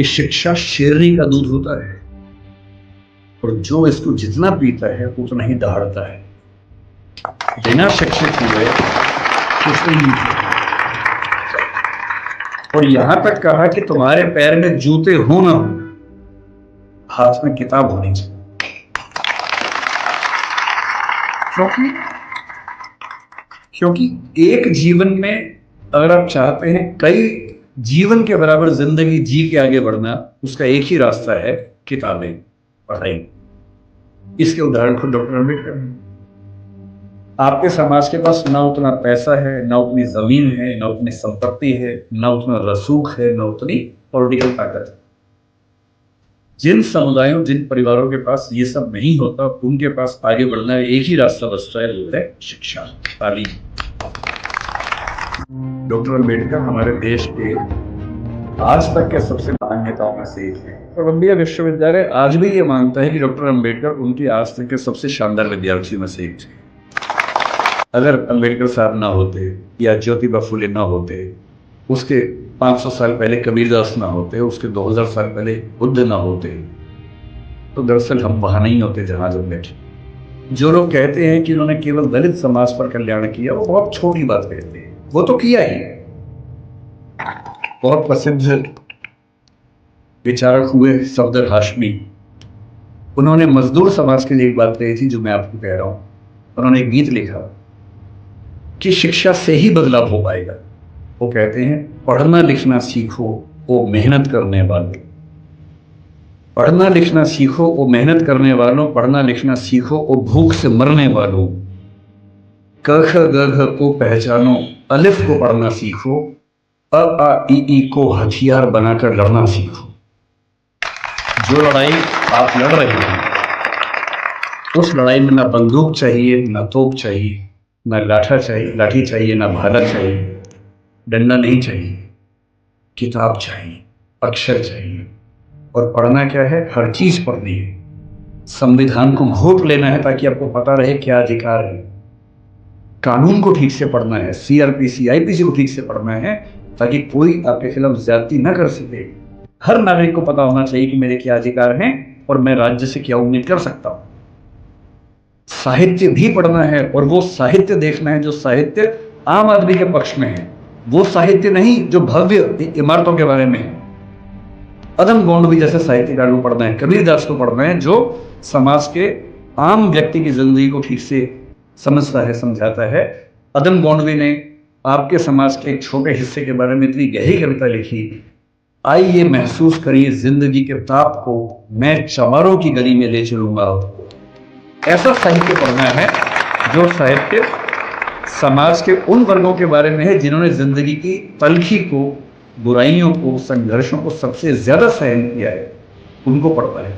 कि शिक्षा शेरनी का दूध होता है और जो इसको जितना पीता है उतना ही दहाड़ता है। बिना शिक्षित हुए कुछ नहीं। और यहां तक कहा कि तुम्हारे पैर में जूते हो ना हो, हाथ में किताब होनी चाहिए। क्योंकि एक जीवन में अगर आप चाहते हैं कई जीवन के बराबर जिंदगी जी के आगे बढ़ना, उसका एक ही रास्ता है, किताबें, पढ़ाई। इसके उदाहरण खुद डॉक्टर अम्बेडकर। आपके समाज के पास ना उतना पैसा है, ना उतनी जमीन है, ना उतनी संपत्ति है, ना उतना रसूख है, ना उतनी पॉलिटिकल ताकत है। जिन समुदायों, जिन परिवारों के पास ये सब नहीं होता, उनके पास आगे बढ़ना एक ही रास्ता बचता है, वो है शिक्षा, तालीम। डॉक्टर अम्बेडकर हमारे देश के आज तक के सबसे महान नेताओं में से एक है। कोलंबिया विश्वविद्यालय आज भी ये मानता है कि डॉक्टर अम्बेडकर उनकी आज तक के सबसे शानदार विद्यार्थियों में से एक थे। अगर अम्बेडकर साहब ना होते या ज्योतिबा फुले ना होते, उसके 500 साल पहले कबीरदास ना होते, उसके 2000 साल पहले बुद्ध ना होते, तो दरअसल हम वहां नहीं होते जहां जब बैठे। जो लोग कहते हैं कि उन्होंने केवल दलित समाज पर कल्याण किया, वो बहुत छोटी बात कहते हैं। वो तो किया ही। बहुत प्रसिद्ध विचारक हुए सफदर हाशमी, उन्होंने मजदूर समाज के लिए एक बात कही थी जो मैं आपको कह रहा हूं। उन्होंने एक गीत लिखा कि शिक्षा से ही बदलाव हो पाएगा। वो कहते हैं, पढ़ना लिखना सीखो वो मेहनत करने वालों, पढ़ना लिखना सीखो वो मेहनत करने वालों, पढ़ना लिखना सीखो वो भूख से मरने वालों, क ख ग घ को पहचानो, अलिफ को पढ़ना सीखो, अ आ ई को हथियार बनाकर लड़ना सीखो। जो लड़ाई आप लड़ रहे हैं, उस लड़ाई में ना बंदूक चाहिए, ना तोप चाहिए, ना लाठी चाहिए, ना भाला चाहिए, डंडा नहीं चाहिए, किताब चाहिए, अक्षर चाहिए। और पढ़ना क्या है? हर चीज पढ़नी है। संविधान को घोट लेना है ताकि आपको पता रहे क्या अधिकार है। कानून को ठीक से पढ़ना है, सीआरपीसी, आईपीसी को ठीक से पढ़ना है ताकि कोई आपके खिलाफ ज्यादती न कर सके। हर नागरिक को पता होना चाहिए कि मेरे क्या अधिकार हैं और मैं राज्य से क्या उम्मीद कर सकता हूं। साहित्य भी पढ़ना है और वो साहित्य देखना है जो साहित्य आम आदमी के पक्ष में है। वो साहित्य नहीं जो भव्य इमारतों के बारे में है। अदम गोंडवी जैसे साहित्यकार को पढ़ना है, कबीरदास को पढ़ना है जो समाज के आम व्यक्ति की जिंदगी को ठीक से समझता है, समझाता है। अदम गोंडवी ने आपके समाज के एक छोटे हिस्से के बारे में इतनी गहरी कविता लिखी, आइए महसूस करिए जिंदगी के ताप को, मैं चमारों की गली में ले चलूंगा। ऐसा साहित्य पढ़ना है जो साहित्य समाज के उन वर्गों के बारे में है जिन्होंने जिंदगी की तलखी को, बुराइयों को, संघर्षों को सबसे ज्यादा सहन किया है, उनको पढ़ना है।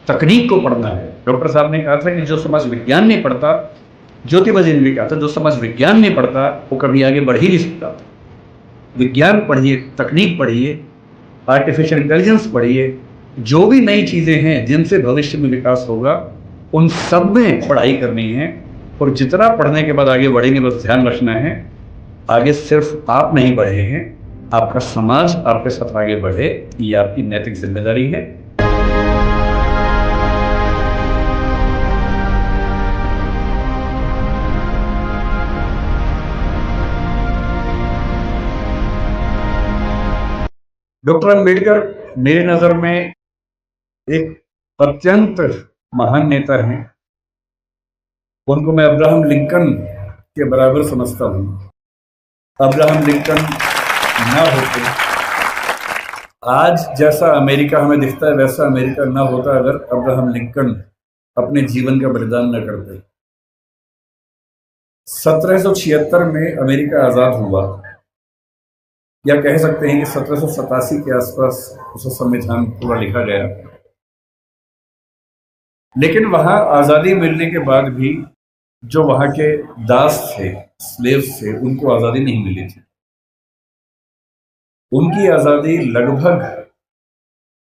तकनीक को पढ़ना है। डॉक्टर साहब ने कहा था कि जो समाज विज्ञान नहीं पढ़ता, ज्योतिबा जी ने भी कहा था, जो समाज विज्ञान नहीं पढ़ता वो कभी आगे बढ़ ही नहीं सकता। विज्ञान पढ़िए, तकनीक पढ़िए, आर्टिफिशियल इंटेलिजेंस पढ़िए, जो भी नई चीजें हैं जिनसे भविष्य में विकास होगा, उन सब में पढ़ाई करनी है। और जितना पढ़ने के बाद आगे बढ़ेंगे, बस ध्यान रखना है, आगे सिर्फ आप नहीं बढ़े हैं, आपका समाज आपके साथ आगे बढ़े, ये आपकी नैतिक जिम्मेदारी है। डॉक्टर अम्बेडकर मेरे नजर में एक अत्यंत महान नेता हैं। उनको मैं अब्राहम लिंकन के बराबर समझता हूं। अब्राहम लिंकन ना होते, आज जैसा अमेरिका हमें दिखता है वैसा अमेरिका ना होता अगर अब्राहम लिंकन अपने जीवन का बलिदान न करते। 1776 में अमेरिका आजाद हुआ, या कह सकते हैं कि 1787 के आसपास उसका संविधान पूरा लिखा गया। लेकिन वहां आजादी मिलने के बाद भी जो वहां के दास थे, स्लेव्स थे, उनको आजादी नहीं मिली थी। उनकी आजादी लगभग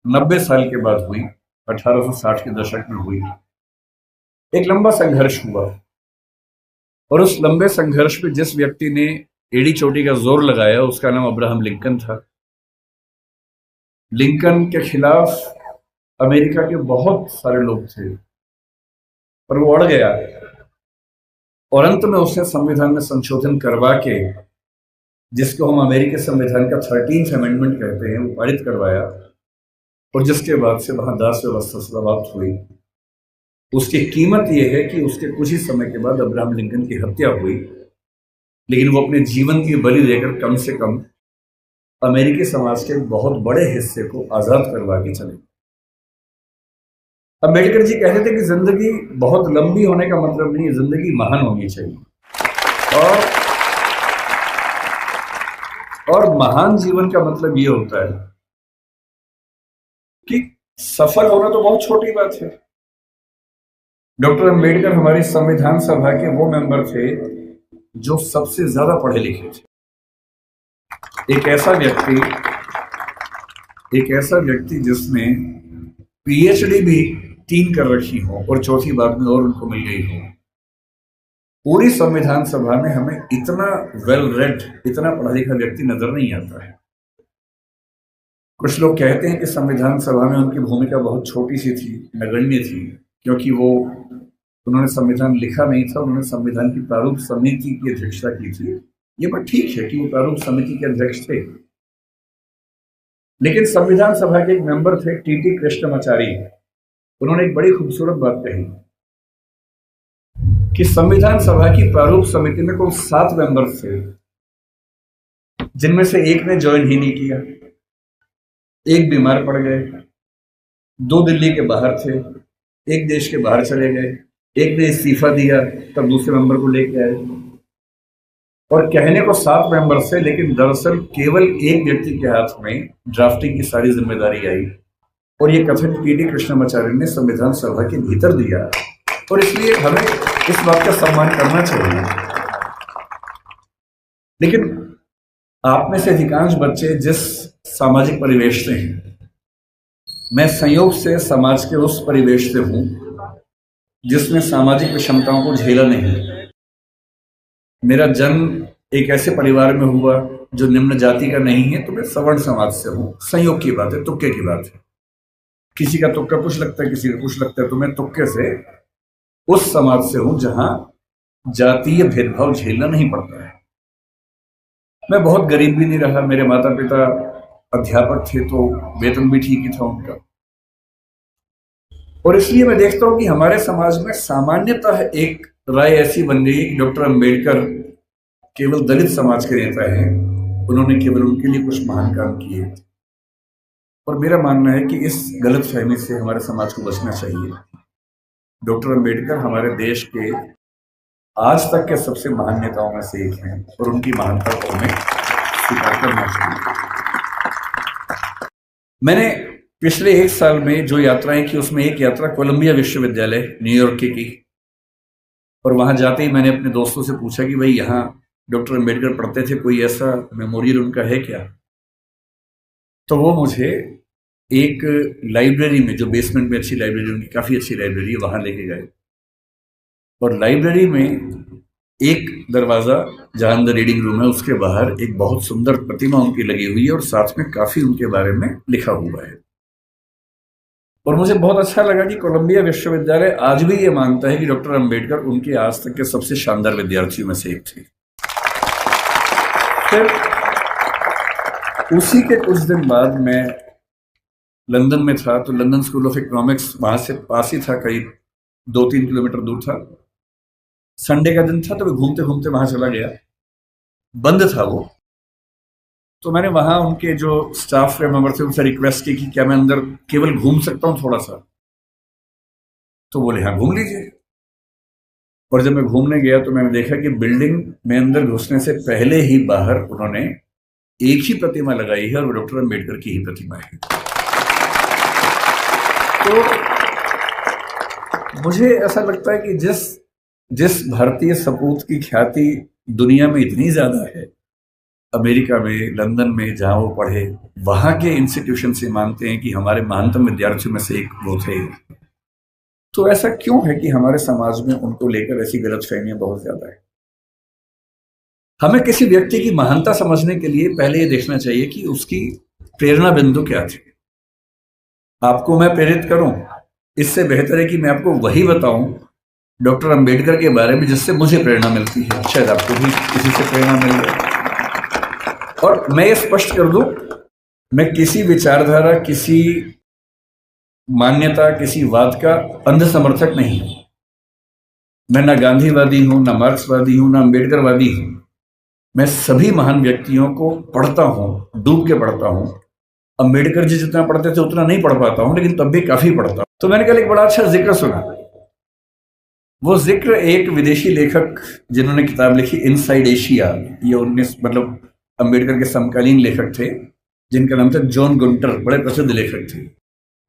90 साल के बाद हुई, 1860 के दशक में हुई। एक लंबा संघर्ष हुआ और उस लंबे संघर्ष में जिस व्यक्ति ने एड़ी चोटी का जोर लगाया उसका नाम अब्राहम लिंकन था। लिंकन के खिलाफ अमेरिका के बहुत सारे लोग थे, पर वो अड़ गया और अंत में उसने संविधान में संशोधन करवा के, जिसको हम अमेरिकी संविधान का 13th अमेंडमेंट कहते हैं, वो पारित करवाया। और जिसके बाद से वहां दास व्यवस्था समाप्त हुई। उसकी कीमत यह है कि उसके कुछ ही समय के बाद अब्राहम लिंकन की हत्या हुई, लेकिन वो अपने जीवन की बलि देकर कम से कम अमेरिकी समाज के एक बहुत बड़े हिस्से को आजाद करवा के चले। अम्बेडकर जी कहते थे कि जिंदगी बहुत लंबी होने का मतलब नहीं है, जिंदगी महान होनी चाहिए। और महान जीवन का मतलब ये होता है कि सफल होना तो बहुत छोटी बात है। डॉक्टर अंबेडकर हमारी संविधान सभा के वो मेंबर थे जो सबसे ज्यादा पढ़े लिखे थे। एक ऐसा व्यक्ति जिसने पीएचडी भी 3 कर रखी हो और चौथी बार में और उनको मिल गई हो। पूरी संविधान सभा में हमें इतना वेल रेड, इतना पढ़ा लिखा व्यक्ति नजर नहीं आता है। कुछ लोग कहते हैं कि संविधान सभा में उनकी भूमिका बहुत छोटी सी थी, नगण्य थी, क्योंकि उन्होंने संविधान लिखा नहीं था, उन्होंने संविधान की प्रारूप समिति की अध्यक्षता की थी। ये बात ठीक है कि वो प्रारूप समिति के अध्यक्ष थे, लेकिन संविधान सभा के एक मेंबर थे टीटी कृष्णमाचारी। उन्होंने एक बड़ी खूबसूरत बात कही कि संविधान सभा की प्रारूप समिति में कुल 7 मेंबर थे, जिनमें से एक ने ज्वाइन ही नहीं किया, एक बीमार पड़ गए, 2 दिल्ली के बाहर थे, एक देश के बाहर चले गए, एक ने इस्तीफा दिया, तब दूसरे मेंबर को लेके आए। और कहने को 7 मेंबर से, लेकिन दरअसल केवल एक व्यक्ति के हाथ में ड्राफ्टिंग की सारी जिम्मेदारी आई। और ये कथन टीटी कृष्णमाचार्य ने संविधान सभा के भीतर दिया, और इसलिए हमें इस बात का सम्मान करना चाहिए। लेकिन आप में से अधिकांश बच्चे जिस सामाजिक परिवेश से हैं, मैं संयोग से समाज के उस परिवेश से हूं जिसमें सामाजिक विषमताओं को झेला नहीं। मेरा जन्म एक ऐसे परिवार में हुआ जो निम्न जाति का नहीं है, तो मैं सवर्ण समाज से हूं। संयोग की बात है, तुक्के की बात है। किसी का तुक्का कुछ लगता है, किसी का कुछ लगता है, तो मैं तुक्के से उस समाज से हूं जहां जातीय भेदभाव झेलना नहीं पड़ता है। मैं बहुत गरीब भी नहीं रहा, मेरे माता पिता अध्यापक थे, तो वेतन भी ठीक ही था उनका। और इसलिए मैं देखता हूं कि हमारे समाज में सामान्यतः एक राय ऐसी बन गई कि डॉक्टर अंबेडकर केवल दलित समाज के नेता हैं, उन्होंने केवल उनके लिए कुछ महान काम किए। और मेरा मानना है कि इस गलतफहमी से हमारे समाज को बचना चाहिए। डॉक्टर अंबेडकर हमारे देश के आज तक के सबसे महान नेताओं में से एक हैं, और उनकी महानता को हमें स्वीकार करना चाहिए। मैंने पिछले 1 साल में जो यात्राएं की, उसमें एक यात्रा कोलंबिया विश्वविद्यालय न्यूयॉर्क की, और वहां जाते ही मैंने अपने दोस्तों से पूछा कि भाई यहाँ डॉक्टर अंबेडकर पढ़ते थे, कोई ऐसा मेमोरियल उनका है क्या? तो वो मुझे एक लाइब्रेरी में, जो बेसमेंट में अच्छी लाइब्रेरी, उनकी काफी अच्छी लाइब्रेरी है, वहां लेके गए। और लाइब्रेरी में एक दरवाजा जहां अंदर रीडिंग रूम है, उसके बाहर एक बहुत सुंदर प्रतिमा उनकी लगी हुई है, और साथ में काफी उनके बारे में लिखा हुआ है। और मुझे बहुत अच्छा लगा कि कोलंबिया विश्वविद्यालय आज भी ये मानता है कि डॉक्टर अंबेडकर उनके आज तक के सबसे शानदार विद्यार्थियों में से एक थे। फिर उसी के कुछ दिन बाद मैं लंदन में था, तो लंदन स्कूल ऑफ इकोनॉमिक्स वहां से पास ही था, करीब 2-3 किलोमीटर दूर था। संडे का दिन था, तो मैं घूमते घूमते वहां चला गया। बंद था वो, तो मैंने वहां उनके जो स्टाफ के मेंबर थे उनसे रिक्वेस्ट की कि क्या मैं अंदर केवल घूम सकता हूं थोड़ा सा? तो बोले हाँ, घूम लीजिए। और जब मैं घूमने गया तो मैंने देखा कि बिल्डिंग में अंदर घुसने से पहले ही बाहर उन्होंने एक ही प्रतिमा लगाई है, और वो डॉक्टर अंबेडकर की ही प्रतिमा है। तो मुझे ऐसा लगता है कि जिस भारतीय सपूत की ख्याति दुनिया में इतनी ज्यादा है, अमेरिका में, लंदन में जहां वो पढ़े, वहां के इंस्टीट्यूशन से मानते हैं कि हमारे महानतम विद्यार्थियों में से एक वो थे। तो ऐसा क्यों है कि हमारे समाज में उनको लेकर ऐसी गलतफहमियां बहुत ज्यादा है? हमें किसी व्यक्ति की महानता समझने के लिए पहले ये देखना चाहिए कि उसकी प्रेरणा बिंदु क्या थी। आपको मैं प्रेरित करूं, इससे बेहतर है कि मैं आपको वही बताऊं डॉक्टर अंबेडकर के बारे में जिससे मुझे प्रेरणा मिलती है, शायद आपको भी किसी से प्रेरणा मिल जाए। और मैं ये स्पष्ट कर दूं, मैं किसी विचारधारा, किसी मान्यता, किसी वाद का अंध समर्थक नहीं हूं। मैं ना गांधीवादी हूं, ना मार्क्सवादी हूं, ना अंबेडकरवादी हूं। मैं सभी महान व्यक्तियों को पढ़ता हूं, डूब के पढ़ता हूं। अंबेडकर जी जितना पढ़ते थे उतना नहीं पढ़ पाता हूं, लेकिन तब भी काफी पढ़ता हूं। तो मैंने कल एक बड़ा अच्छा जिक्र सुना। वो जिक्र एक विदेशी लेखक जिन्होंने किताब लिखी इनसाइड एशिया, ये 19 मतलब अंबेडकर के समकालीन लेखक थे, जिनका नाम था जॉन गुंटर, बड़े प्रसिद्ध लेखक थे।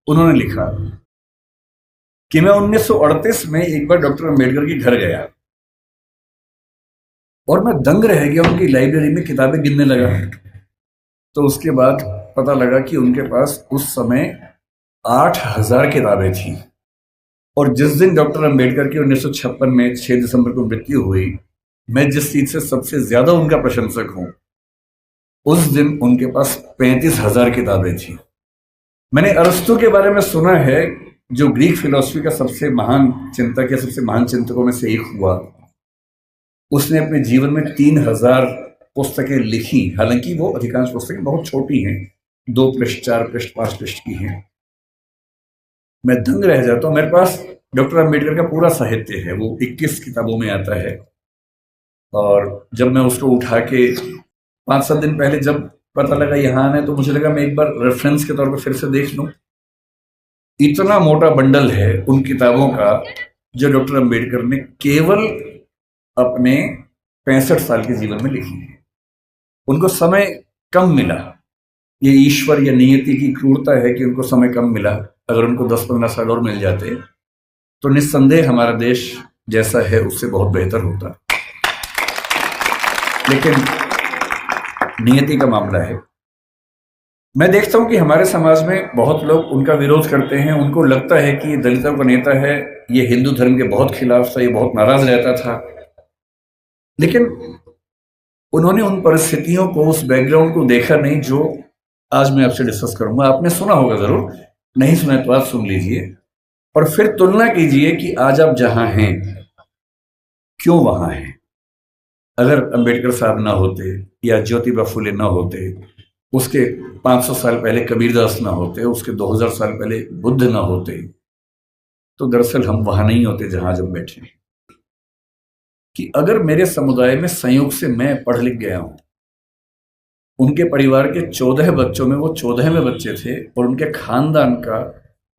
उन्होंने लिखा कि मैं 1938 में एक बार डॉक्टर अंबेडकर के घर गया और मैं दंग रह गया, उनकी लाइब्रेरी में किताबें गिनने लगा। तो उसके बाद पता लगा कि उनके पास उस समय 8,000 किताबें थी। और जिस दिन डॉक्टर अंबेडकर की 1956 में 6 दिसंबर को मृत्यु हुई, मैं जिस चीज से सबसे ज्यादा उनका प्रशंसक हूं, उस दिन उनके पास 35,000 किताबें थी। मैंने अरस्तु के बारे में सुना है, जो ग्रीक फिलॉसफी का सबसे महान चिंतक या सबसे महान चिंतकों में से एक हुआ। उसने अपने जीवन में 3,000 पुस्तकें लिखी। हालांकि वो अधिकांश पुस्तकें बहुत छोटी हैं, 2 पृष्ठ, 4 पृष्ठ, 5 पृष्ठ की हैं। मैं दंग रह जाता हूं। मेरे पास डॉक्टर अंबेडकर का पूरा साहित्य है, वो 21 किताबों में आता है। और जब मैं उसको उठा के 5-7 दिन पहले जब पता लगा यहाँ आना है, तो मुझे लगा मैं एक बार रेफरेंस के तौर पर फिर से देख लूं। इतना मोटा बंडल है उन किताबों का जो डॉक्टर अंबेडकर ने केवल अपने 65 साल के जीवन में लिखी है। उनको समय कम मिला। ये ईश्वर या नियति की क्रूरता है कि उनको समय कम मिला। अगर उनको 10-15 साल और मिल जाते तो निस्संदेह हमारा देश जैसा है उससे बहुत बेहतर होता। लेकिन नियति का मामला है। मैं देखता हूं कि हमारे समाज में बहुत लोग उनका विरोध करते हैं। उनको लगता है कि दलितों का नेता है, ये हिंदू धर्म के बहुत खिलाफ था, ये बहुत नाराज रहता था। लेकिन उन्होंने उन परिस्थितियों को, उस बैकग्राउंड को देखा नहीं जो आज मैं आपसे डिस्कस करूंगा। आपने सुना होगा जरूर, नहीं सुना तो आप सुन लीजिए और फिर तुलना कीजिए कि आज आप जहां हैं क्यों वहां हैं। अगर अंबेडकर साहब ना होते या ज्योतिबा फुले ना होते, उसके 500 साल पहले कबीरदास ना होते, उसके 2000 साल पहले बुद्ध ना होते, तो दरअसल हम वहां नहीं होते जहां आज हम बैठे हैं। कि अगर मेरे समुदाय में संयोग से मैं पढ़ लिख गया हूं, उनके परिवार के 14 बच्चों में वो 14वें बच्चे थे और उनके खानदान का,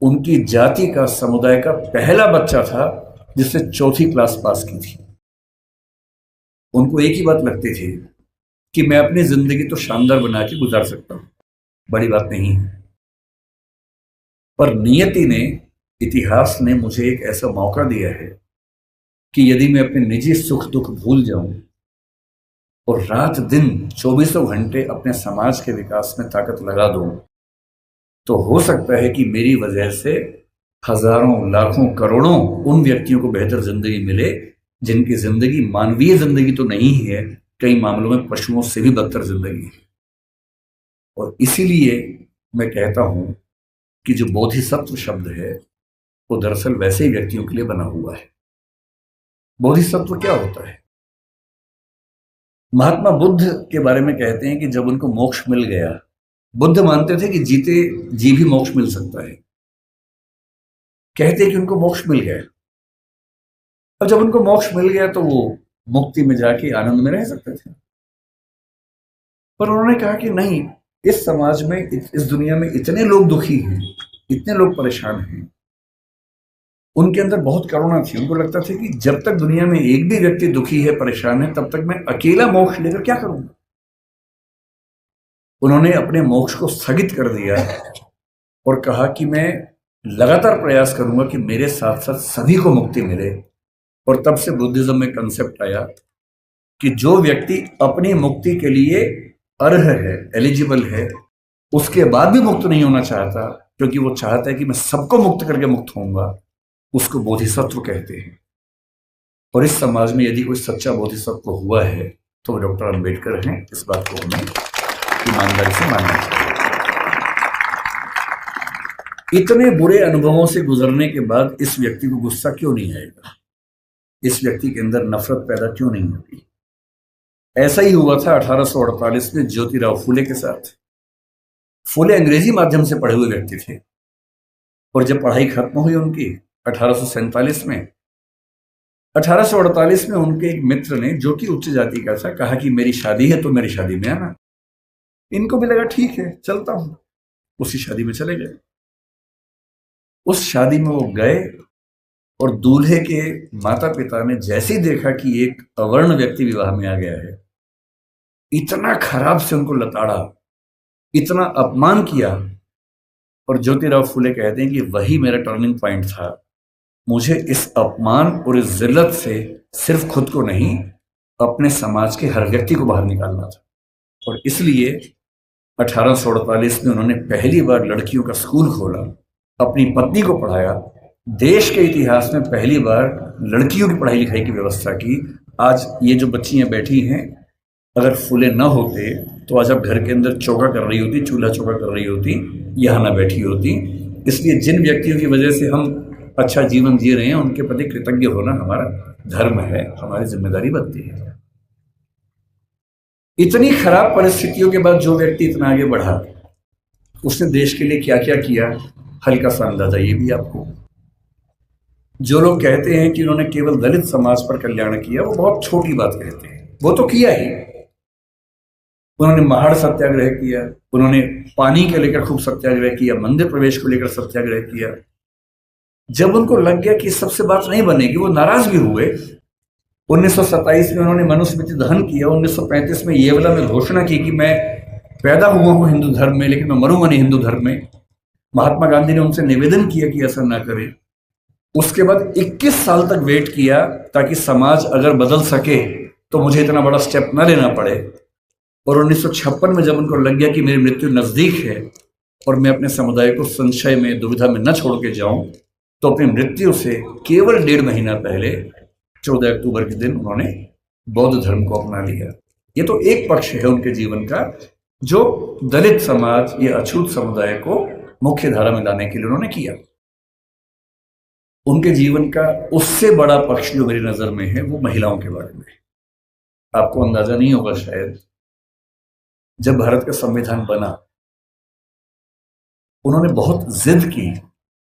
उनकी जाति का, समुदाय का पहला बच्चा था जिसने 4th क्लास पास की थी। उनको एक ही बात लगती थी कि मैं अपनी जिंदगी तो शानदार बना के गुजार सकता हूं, बड़ी बात नहीं है। पर नियति ने, इतिहास ने मुझे एक ऐसा मौका दिया है कि यदि मैं अपने निजी सुख दुख भूल जाऊं और रात दिन 24 घंटे अपने समाज के विकास में ताकत लगा दूं, तो हो सकता है कि मेरी वजह से हजारों, लाखों, करोड़ों उन व्यक्तियों को बेहतर जिंदगी मिले जिनकी जिंदगी मानवीय जिंदगी तो नहीं है, कई मामलों में पशुओं से भी बदतर जिंदगी है। और इसीलिए मैं कहता हूं कि जो बोधिसत्व शब्द है वो दरअसल वैसे ही व्यक्तियों के लिए बना हुआ है। बोधिसत्व क्या होता है? महात्मा बुद्ध के बारे में कहते हैं कि जब उनको मोक्ष मिल गया, बुद्ध मानते थे कि जीते जी भी मोक्ष मिल सकता है। कहते हैं कि उनको मोक्ष मिल गया। अब जब उनको मोक्ष मिल गया तो वो मुक्ति में जाके आनंद में रह सकते थे। पर उन्होंने कहा कि नहीं, इस समाज में, इस दुनिया में इतने लोग दुखी हैं, इतने लोग परेशान हैं। उनके अंदर बहुत करुणा थी। उनको लगता था कि जब तक दुनिया में एक भी व्यक्ति दुखी है, परेशान है, तब तक मैं अकेला मोक्ष लेकर क्या करूंगा। उन्होंने अपने मोक्ष को स्थगित कर दिया और कहा कि मैं लगातार प्रयास करूंगा कि मेरे साथ साथ सभी को मुक्ति मिले। और तब से बुद्धिज्म में कंसेप्ट आया कि जो व्यक्ति अपनी मुक्ति के लिए अर्ह है, एलिजिबल है, उसके बाद भी मुक्त नहीं होना चाहता, क्योंकि वो चाहता है कि मैं सबको मुक्त करके मुक्त होऊंगा, उसको बोधिसत्व कहते हैं। और इस समाज में यदि कोई सच्चा बोधिसत्व हुआ है तो वो डॉक्टर अंबेडकर हैं। इस बात को हमें ईमानदारी से मानना चाहिए। इतने बुरे अनुभवों से गुजरने के बाद इस व्यक्ति को गुस्सा क्यों नहीं आएगा? इस व्यक्ति के अंदर नफरत पैदा क्यों नहीं होगी? ऐसा ही हुआ था 1848 में ज्योतिराव फूले के साथ। फूले अंग्रेजी माध्यम से पढ़े हुए व्यक्ति थे और जब पढ़ाई खत्म हुई उनकी 1847 में, 1848 में उनके एक मित्र ने, जो कि उच्च जाति का था, कहा कि मेरी शादी है तो मेरी शादी में आना। इनको भी लगा ठीक है चलता हूं, उसी शादी में चले गए। उस शादी में वो गए और दूल्हे के माता पिता ने जैसे ही देखा कि एक अवर्ण व्यक्ति विवाह में आ गया है, इतना खराब से उनको लताड़ा, इतना अपमान किया। और ज्योतिराव फूले कहते हैं कि वही मेरा टर्निंग पॉइंट था। मुझे इस अपमान और इस जिल्लत से सिर्फ खुद को नहीं, अपने समाज के हर व्यक्ति को बाहर निकालना था। और इसलिए 1848 में उन्होंने पहली बार लड़कियों का स्कूल खोला, अपनी पत्नी को पढ़ाया, देश के इतिहास में पहली बार लड़कियों की पढ़ाई लिखाई की व्यवस्था की। आज ये जो बच्चियां बैठी हैं, अगर फूले न होते तो आज आप घर के अंदर चौका कर रही होती, चूल्हा चौका कर रही होती, यहाँ ना बैठी होती। इसलिए जिन व्यक्तियों की वजह से हम अच्छा जीवन जी रहे हैं, उनके प्रति कृतज्ञ होना हमारा धर्म है, हमारी जिम्मेदारी बनती है। इतनी खराब परिस्थितियों के बाद जो व्यक्ति इतना आगे बढ़ा, उसने देश के लिए क्या क्या किया, हल्का सा अंदाजा ये भी आपको। जो लोग कहते हैं कि उन्होंने केवल दलित समाज पर कल्याण किया, वो बहुत छोटी बात कहते हैं। वो तो किया ही। उन्होंने महाड़ सत्याग्रह किया, उन्होंने पानी के लेकर खूब सत्याग्रह किया, मंदिर प्रवेश को लेकर सत्याग्रह किया। जब उनको लग गया कि सबसे बात नहीं बनेगी, वो नाराज भी हुए। 1927 में उन्होंने मनुस्मृति दहन किया। 1935 में येवला में घोषणा की कि मैं पैदा हुआ हूं हिंदू धर्म में, लेकिन मैं मरूंगा नहीं हिंदू धर्म में। महात्मा गांधी ने उनसे निवेदन किया कि ऐसा ना करें। उसके बाद 21 साल तक वेट किया ताकि समाज अगर बदल सके तो मुझे इतना बड़ा स्टेप न लेना पड़े। और 1956 में जब उनको लग गया कि मेरी मृत्यु नजदीक है और मैं अपने समुदाय को संशय में, दुविधा में न छोड़ के जाऊं, तो अपनी मृत्यु से केवल 1.5 महीना पहले 14 अक्टूबर के दिन उन्होंने बौद्ध धर्म को अपना लिया। ये तो एक पक्ष है उनके जीवन का, जो दलित समाज या अछूत समुदाय को मुख्य धारा में लाने के लिए उन्होंने किया। उनके जीवन का उससे बड़ा पक्ष जो मेरी नजर में है, वो महिलाओं के बारे में। आपको अंदाजा नहीं होगा शायद, जब भारत का संविधान बना, उन्होंने बहुत जिद की।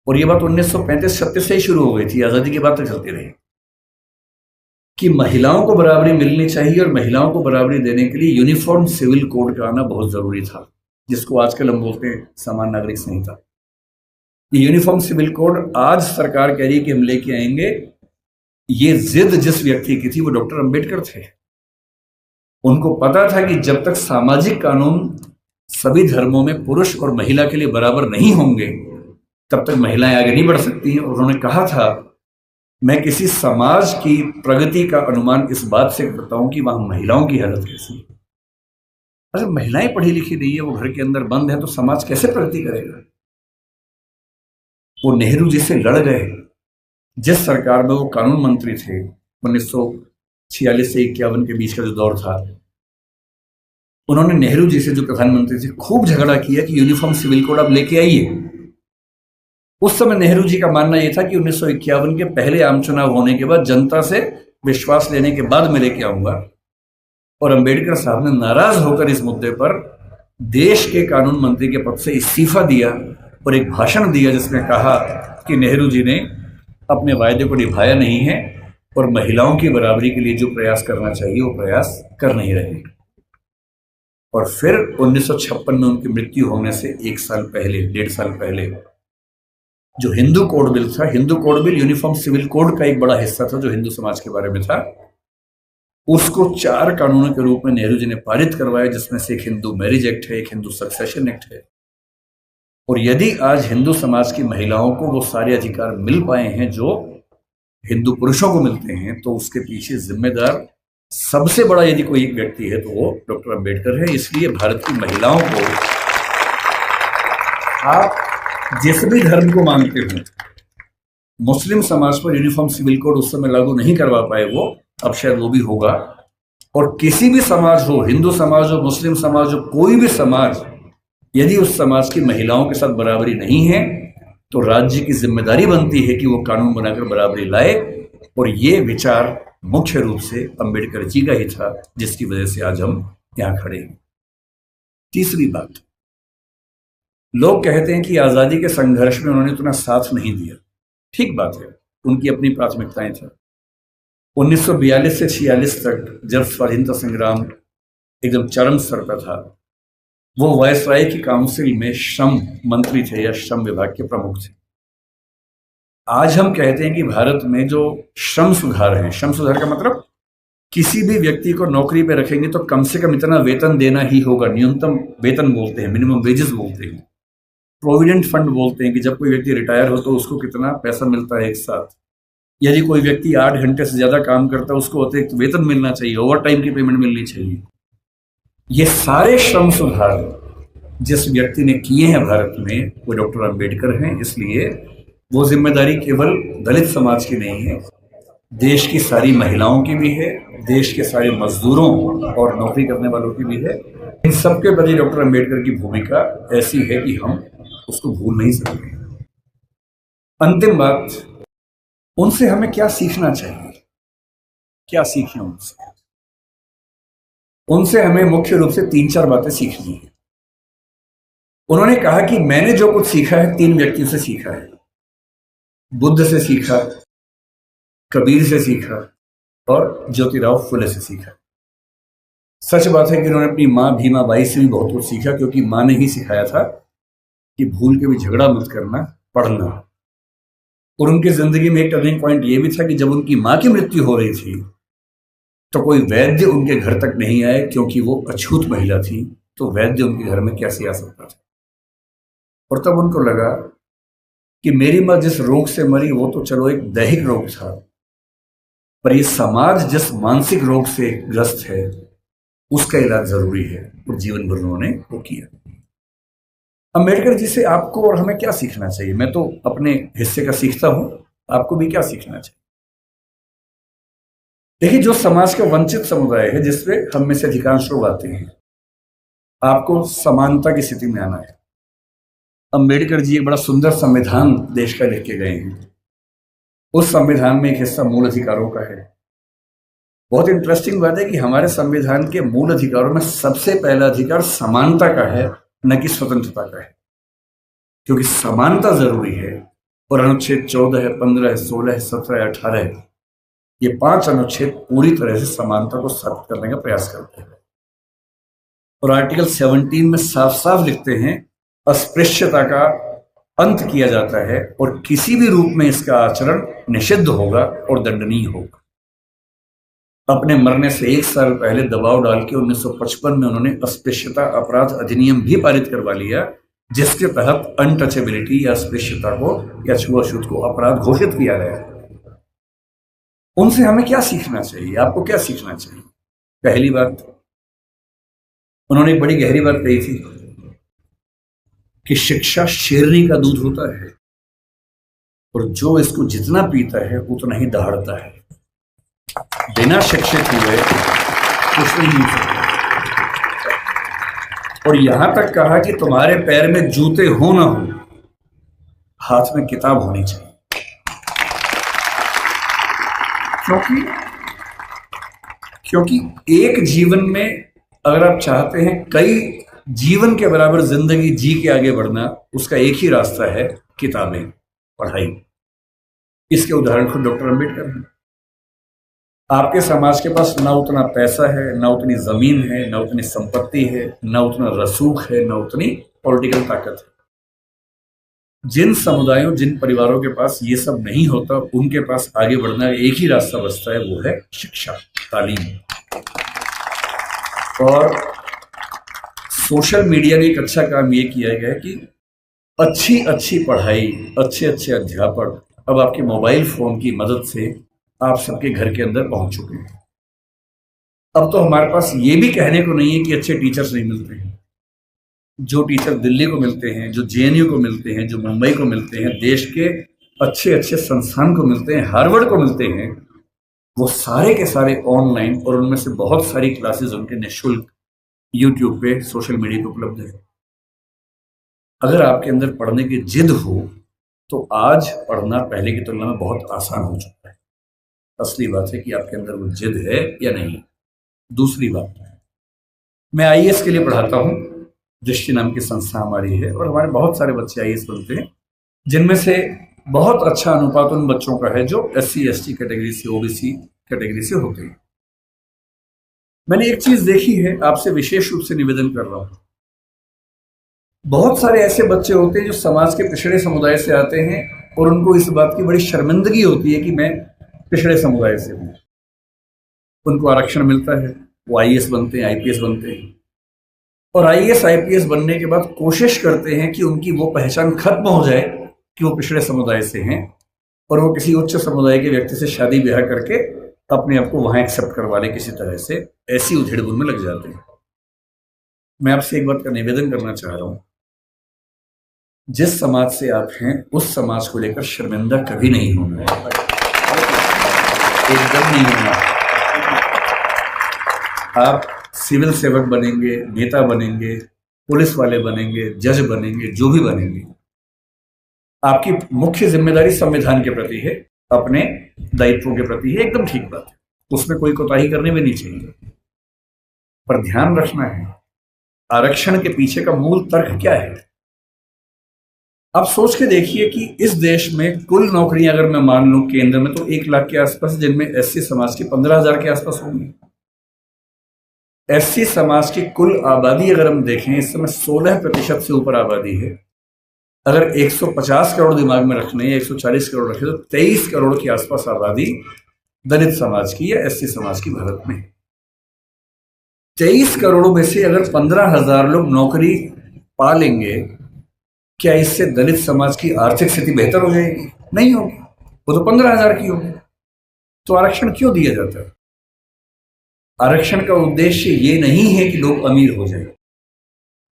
और ये बात 1935-36 से ही शुरू हो गई थी, आजादी की बात तक चलती रही, कि महिलाओं को बराबरी मिलनी चाहिए। और महिलाओं को बराबरी देने के लिए यूनिफॉर्म सिविल कोड का आना बहुत जरूरी था, जिसको आजकल हम बोलते हैं समान नागरिक संहिता। ये यूनिफॉर्म सिविल कोड आज सरकार कह रही है कि हम लेके आएंगे। ये जिद जिस व्यक्ति की थी, वो डॉक्टर अंबेडकर थे। उनको पता था कि जब तक सामाजिक कानून सभी धर्मों में पुरुष और महिला के लिए बराबर नहीं होंगे, तब तक महिलाएं आगे नहीं बढ़ सकती हैं। और उन्होंने कहा था, मैं किसी समाज की प्रगति का अनुमान इस बात से करता हूं कि वहां महिलाओं की हालत कैसी है। अगर महिलाएं पढ़ी लिखी नहीं है, वो घर के अंदर बंद है, तो समाज कैसे प्रगति करेगा? वो नेहरू जी से लड़ गए। जिस सरकार में वो कानून मंत्री थे, 1946 से 51 के बीच का जो दौर था, उन्होंने नेहरू जी से, जो प्रधानमंत्री थे, खूब झगड़ा किया कि यूनिफॉर्म सिविल कोड आप लेके आइए। उस समय नेहरू जी का मानना यह था कि 1951 के पहले आम चुनाव होने के बाद, जनता से विश्वास लेने के बाद मैं लेके आऊंगा। और अंबेडकर साहब ने नाराज होकर इस मुद्दे पर देश के कानून मंत्री के पद से इस्तीफा दिया और एक भाषण दिया, जिसमें कहा कि नेहरू जी ने अपने वायदे को निभाया नहीं है और महिलाओं की बराबरी के लिए जो प्रयास करना चाहिए वो प्रयास कर नहीं रहे। और फिर 1956 में उनकी मृत्यु होने से 1 साल पहले, 1.5 साल पहले, जो हिंदू कोड बिल था, Hindu code bill uniform civil code का एक बड़ा हिस्सा था जो हिंदू समाज के बारे में था, उसको 4 कानूनों के रूप में नेहरू जी ने पारित करवाया, जिसमें से एक हिंदू मैरिज एक्ट है, एक हिंदू सक्सेशन एक्ट है। और यदि आज हिंदू समाज की महिलाओं को वो सारे अधिकार मिल पाए हैं जो हिंदू पुरुषों को मिलते हैं, तो उसके पीछे जिम्मेदार सबसे बड़ा यदि कोई एक व्यक्ति है तो वो डॉक्टर अंबेडकर है। इसलिए भारत की महिलाओं को, आप जिस भी धर्म को मानते हो, मुस्लिम समाज पर यूनिफॉर्म सिविल कोड उस समय लागू नहीं करवा पाए वो, अब शायद वो भी होगा। और किसी भी समाज हो, हिंदू समाज हो, मुस्लिम समाज हो, कोई भी समाज, यदि उस समाज की महिलाओं के साथ बराबरी नहीं है, तो राज्य की जिम्मेदारी बनती है कि वो कानून बनाकर बराबरी लाए, और ये विचार मुख्य रूप से अंबेडकर जी का ही था, जिसकी वजह से आज हम यहां खड़े हैं। तीसरी बात, लोग कहते हैं कि आजादी के संघर्ष में उन्होंने उतना साथ नहीं दिया। ठीक बात है, उनकी अपनी प्राथमिकताएं थी। 1942 से 46 तक जब स्वाधीनता संग्राम एकदम चरम स्तर पर था, वो वायसराय की काउंसिल में श्रम मंत्री थे या श्रम विभाग के प्रमुख थे। आज हम कहते हैं कि भारत में जो श्रम सुधार है, श्रम सुधार का मतलब किसी भी व्यक्ति को नौकरी पे रखेंगे तो कम से कम इतना वेतन देना ही होगा। न्यूनतम वेतन बोलते हैं, मिनिमम वेजेस बोलते हैं। प्रोविडेंट फंड बोलते हैं कि जब कोई व्यक्ति रिटायर हो तो उसको कितना पैसा मिलता है एक साथ। यदि कोई व्यक्ति 8 घंटे से ज्यादा काम करता है, उसको अतिरिक्त वेतन मिलना चाहिए, ओवर टाइम की पेमेंट मिलनी चाहिए। ये सारे श्रम सुधार जिस व्यक्ति ने किए हैं भारत में, वो डॉक्टर अंबेडकर हैं। इसलिए वो जिम्मेदारी केवल दलित समाज की नहीं है, देश की सारी महिलाओं की भी है, देश के सारे मजदूरों और नौकरी करने वालों की भी है। इन सबके प्रति डॉक्टर अंबेडकर की भूमिका ऐसी है कि हम उसको भूल नहीं सकते। अंतिम बात, उनसे हमें क्या सीखना चाहिए? क्या सीखें उनसे? उनसे हमें मुख्य रूप से 3-4 बातें सीखनी है। उन्होंने कहा कि मैंने जो कुछ सीखा है 3 व्यक्तियों से सीखा है। बुद्ध से सीखा, कबीर से सीखा और ज्योतिराव फुले से सीखा। सच बात है कि उन्होंने अपनी मां भीमा बाई से भी बहुत कुछ सीखा, क्योंकि मां ने ही सिखाया था कि भूल के भी झगड़ा मत करना, पढ़ना। और उनकी जिंदगी में एक टर्निंग पॉइंट ये भी था कि जब उनकी मां की मृत्यु हो रही थी तो कोई वैद्य उनके घर तक नहीं आए, क्योंकि वो अछूत महिला थी, तो वैद्य उनके घर में कैसे आ सकता था। और तब उनको लगा कि मेरी मां जिस रोग से मरी वो तो चलो एक दैहिक रोग था, पर ये समाज जिस मानसिक रोग से ग्रस्त है उसका इलाज जरूरी है, और जीवन भर उन्होंने वो किया। अंबेडकर जी से आपको और हमें क्या सीखना चाहिए? मैं तो अपने हिस्से का सीखता हूं, आपको भी क्या सीखना चाहिए? देखिए, जो समाज का वंचित समुदाय है, जिसमें हम में से अधिकांश लोग आते हैं, आपको समानता की स्थिति में आना है। अंबेडकर जी एक बड़ा सुंदर संविधान देश का लिख के गए हैं। उस संविधान में एक हिस्सा मूल अधिकारों का है। बहुत इंटरेस्टिंग बात है कि हमारे संविधान के मूल अधिकारों में सबसे पहला अधिकार समानता का है, न कि स्वतंत्रता का है, क्योंकि समानता जरूरी है। और अनुच्छेद 14 है, 15 है, 16 है, 17 है, 18 है, ये 5 अनुच्छेद पूरी तरह से समानता को स्थापित करने का प्रयास करते हैं। और आर्टिकल 17 में साफ साफ लिखते हैं, अस्पृश्यता का अंत किया जाता है और किसी भी रूप में इसका आचरण निषिद्ध होगा और दंडनीय होगा। अपने मरने से 1 साल पहले दबाव डाल के 1955 में उन्होंने अस्पृश्यता अपराध अधिनियम भी पारित करवा लिया, जिसके तहत अनटचेबिलिटी या अस्पृश्यता को या छुआछूत को अपराध घोषित किया गया। उनसे हमें क्या सीखना चाहिए? आपको क्या सीखना चाहिए? पहली बात, उन्होंने एक बड़ी गहरी बात कही थी कि शिक्षा शेरनी का दूध होता है, और जो इसको जितना पीता है उतना ही दहाड़ता है। बिना शिक्षित हुए कुछ नहीं हो सकता। और यहां तक कहा कि तुम्हारे पैर में जूते हो ना हो, हाथ में किताब होनी चाहिए। क्योंकि एक जीवन में अगर आप चाहते हैं कई जीवन के बराबर जिंदगी जी के आगे बढ़ना, उसका एक ही रास्ता है, किताबें, पढ़ाई। इसके उदाहरण खुद डॉक्टर अंबेडकर हैं। आपके समाज के पास ना उतना पैसा है, ना उतनी जमीन है, ना उतनी संपत्ति है, ना उतना रसूख है, ना उतनी पॉलिटिकल ताकत है। जिन समुदायों, जिन परिवारों के पास ये सब नहीं होता, उनके पास आगे बढ़ना एक ही रास्ता बचता है, वो है शिक्षा, तालीम। और सोशल मीडिया ने एक अच्छा काम ये किया गया कि अच्छी अच्छी पढ़ाई, अच्छे अच्छे अध्यापक अब आपके मोबाइल फोन की मदद से आप सबके घर के अंदर पहुंच चुके हैं। अब तो हमारे पास ये भी कहने को नहीं है कि अच्छे टीचर्स नहीं मिलते हैं। जो टीचर दिल्ली को मिलते हैं, जो जेएनयू को मिलते हैं, जो मुंबई को मिलते हैं, देश के अच्छे अच्छे संस्थान को मिलते हैं, हार्वर्ड को मिलते हैं, वो सारे के सारे ऑनलाइन, और उनमें से बहुत सारी क्लासेस उनके निःशुल्क यूट्यूब पे, सोशल मीडिया पे उपलब्ध है। अगर आपके अंदर पढ़ने की जिद हो तो आज पढ़ना पहले की तुलना में बहुत आसान हो चुका है। असली बात है कि आपके अंदर वो जिद है या नहीं। दूसरी बात, मैं आईएएस के लिए पढ़ाता हूँ। दृष्टि नाम की संस्था हमारी है और हमारे बहुत सारे बच्चे आईएएस बनते हैं, जिनमें से बहुत अच्छा अनुपात उन बच्चों का है जो एससी एसटी कैटेगरी से, ओबीसी कैटेगरी से होते हैं। मैंने एक चीज देखी है, आपसे विशेष रूप से निवेदन कर रहा हूं। बहुत सारे ऐसे बच्चे होते हैं जो समाज के पिछड़े समुदाय से आते हैं और उनको इस बात की बड़ी शर्मिंदगी होती है कि मैं पिछड़े समुदाय से हूं। उनको आरक्षण मिलता है, वो आईएएस बनते हैं, आईपीएस बनते हैं, और आईएएस आईपीएस बनने के बाद कोशिश करते हैं कि उनकी वो पहचान खत्म हो जाए कि वो पिछड़े समुदाय से हैं और वो किसी उच्च समुदाय के व्यक्ति से शादी ब्याह करके अपने आप को वहां एक्सेप्ट करवा ले किसी तरह से। ऐसी उधेड़-बुन में लग जाते हैं। मैं आपसे एक बात का निवेदन करना चाह रहा हूं, जिस समाज से आप हैं उस समाज को लेकर शर्मिंदा कभी नहीं होना है, एकदम नहीं होना। आप सिविल सेवक बनेंगे, नेता बनेंगे, पुलिस वाले बनेंगे, जज बनेंगे, जो भी बनेंगे, आपकी मुख्य जिम्मेदारी संविधान के प्रति है, अपने दायित्वों के प्रति है। एकदम ठीक बात है, उसमें कोई कोताही करनी भी नहीं चाहिए। पर ध्यान रखना है, आरक्षण के पीछे का मूल तर्क क्या है। आप सोच के देखिए कि इस देश में कुल नौकरियां अगर मैं मान लूं केंद्र में, तो 1 लाख के आसपास, जिनमें एससी समाज की 15,000 के आसपास होंगी। एससी समाज की कुल आबादी अगर हम देखें, इस समय 16% से ऊपर आबादी है। अगर 150 करोड़ दिमाग में रखने या 140 करोड़ रखे तो 23 करोड़ के आसपास आबादी दलित समाज की या एससी समाज की भारत में। 23 करोड़ में से अगर 15,000 लोग नौकरी पा लेंगे, क्या इससे दलित समाज की आर्थिक स्थिति बेहतर हो जाएगी? नहीं होगी, वो तो 15,000 की होगी। तो आरक्षण क्यों दिया जाता है? आरक्षण का उद्देश्य ये नहीं है कि लोग अमीर हो जाए,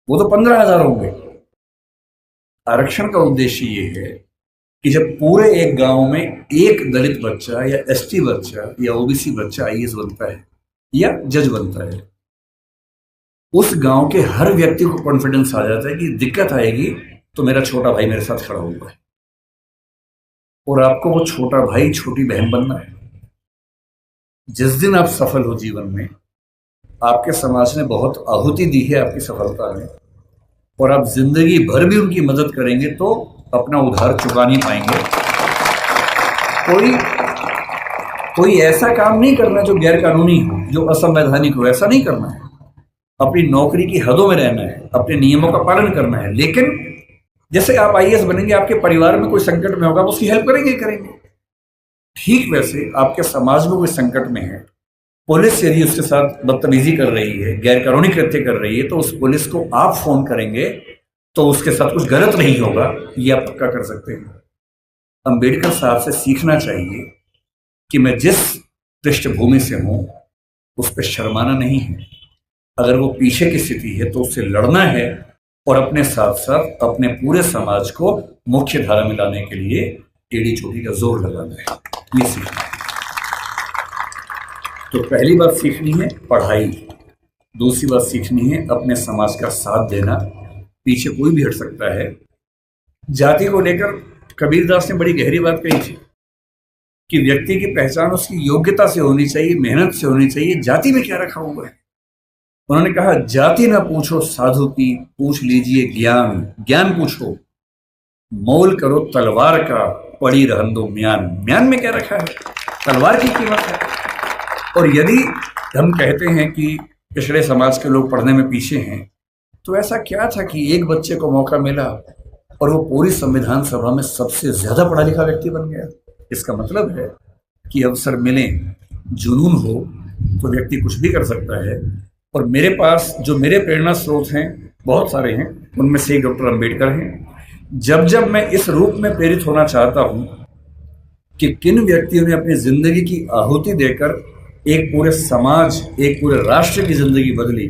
वो तो 15,000 होंगे। आरक्षण का उद्देश्य ये है कि जब पूरे एक गांव में एक दलित बच्चा या एसटी बच्चा या ओबीसी बच्चा आईएएस बनता है या जज बनता है, उस गांव के हर व्यक्ति को कॉन्फिडेंस आ जाता है कि दिक्कत आएगी तो मेरा छोटा भाई मेरे साथ खड़ा हुआ है, और आपको वो छोटा भाई छोटी बहन बनना है। जिस दिन आप सफल हो जीवन में, आपके समाज ने बहुत आहुति दी है आपकी सफलता में, और आप जिंदगी भर भी उनकी मदद करेंगे तो अपना उधार चुका नहीं पाएंगे। कोई ऐसा काम नहीं करना जो गैर कानूनी हो, जो असंवैधानिक हो, ऐसा नहीं करना है। अपनी नौकरी की हदों में रहना है, अपने नियमों का पालन करना है। लेकिन जैसे आप आईएएस बनेंगे, आपके परिवार में कोई संकट में होगा, आप उसकी हेल्प करेंगे ही करेंगे। ठीक वैसे आपके समाज में कोई संकट में है, पुलिस यदि उसके साथ बदतमीजी कर रही है, गैर कानूनी कृत्य कर रही है, तो उस पुलिस को आप फोन करेंगे तो उसके साथ कुछ गलत नहीं होगा, ये आप पक्का कर सकते हैं। अंबेडकर साहब से सीखना चाहिए कि मैं जिस पृष्ठभूमि से हूं उस पर शर्माना नहीं है। अगर वो पीछे की स्थिति है तो उससे लड़ना है और अपने साथ साथ अपने पूरे समाज को मुख्य धारा में लाने के लिए एड़ी चोटी का जोर लगाना है। ये सीखना है। तो पहली बात सीखनी है पढ़ाई, दूसरी बात सीखनी है अपने समाज का साथ देना। पीछे कोई भी हट सकता है। जाति को लेकर कबीरदास ने बड़ी गहरी बात कही थी कि व्यक्ति की पहचान उसकी योग्यता से होनी चाहिए, मेहनत से होनी चाहिए। जाति में क्या रखा हुआ है? उन्होंने कहा, जाति ना पूछो साधु की, पूछ लीजिए ज्ञान। ज्ञान पूछो, मोल करो तलवार का, पड़ी रहन दो म्यान। म्यान में क्या रखा है? तलवार की कीमत है। और यदि हम कहते हैं कि पिछड़े समाज के लोग पढ़ने में पीछे हैं, तो ऐसा क्या था कि एक बच्चे को मौका मिला और वो पूरी संविधान सभा में सबसे ज्यादा पढ़ा लिखा व्यक्ति बन गया? इसका मतलब है कि अवसर मिले, जुनून हो तो व्यक्ति कुछ भी कर सकता है। और मेरे पास जो मेरे प्रेरणा स्रोत हैं बहुत सारे हैं, उनमें से एक डॉक्टर अंबेडकर हैं। जब जब मैं इस रूप में प्रेरित होना चाहता हूं कि किन व्यक्तियों ने अपनी जिंदगी की आहुति देकर एक पूरे समाज, एक पूरे राष्ट्र की जिंदगी बदली,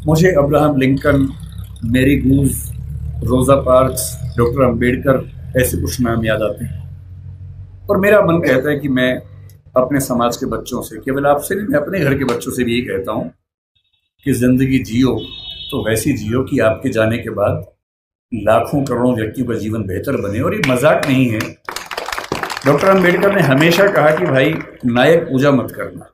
मुझे अब्राहम लिंकन, मैरी गूज, रोजा पार्क्स, डॉक्टर अंबेडकर, ऐसे कुछ नाम याद आते हैं। और मेरा मन कहता है कि मैं अपने समाज के बच्चों से, केवल आपसे नहीं, मैं अपने घर के बच्चों से भी यही कहता हूँ कि जिंदगी जियो तो वैसी जियो कि आपके जाने के बाद लाखों करोड़ों व्यक्तियों का जीवन बेहतर बने। और ये मजाक नहीं है। डॉक्टर अंबेडकर ने हमेशा कहा कि भाई नायक पूजा मत करना।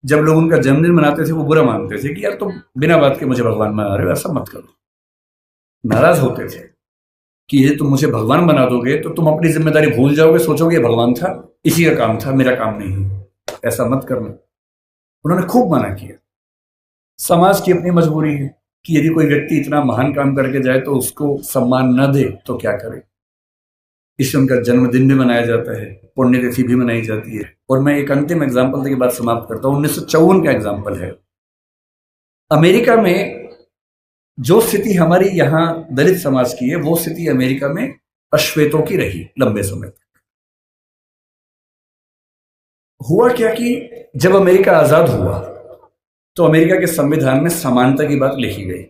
जब लोग उनका जन्मदिन मनाते थे वो बुरा मानते थे कि यार तुम बिना बात के मुझे भगवान बना रहे हो, ऐसा मत करो। नाराज होते थे कि ये तुम मुझे भगवान बना दोगे तो तुम अपनी जिम्मेदारी भूल जाओगे, सोचोगे ये भगवान था, इसी का काम था, मेरा काम नहीं है, ऐसा मत करना। उन्होंने खूब मना किया। समाज की अपनी मजबूरी है कि यदि कोई व्यक्ति इतना महान काम करके जाए तो उसको सम्मान न दे तो क्या करे। इससे उनका जन्मदिन भी मनाया जाता है, पुण्यतिथि भी मनाई जाती है। और मैं एक अंतिम एग्जाम्पल के बाद समाप्त करता हूं। 1954 का एग्जाम्पल है। अमेरिका में जो स्थिति हमारी यहां दलित समाज की है वो स्थिति अमेरिका में अश्वेतों की रही लंबे समय तक। हुआ क्या कि जब अमेरिका आजाद हुआ तो अमेरिका के संविधान में समानता की बात लिखी गई।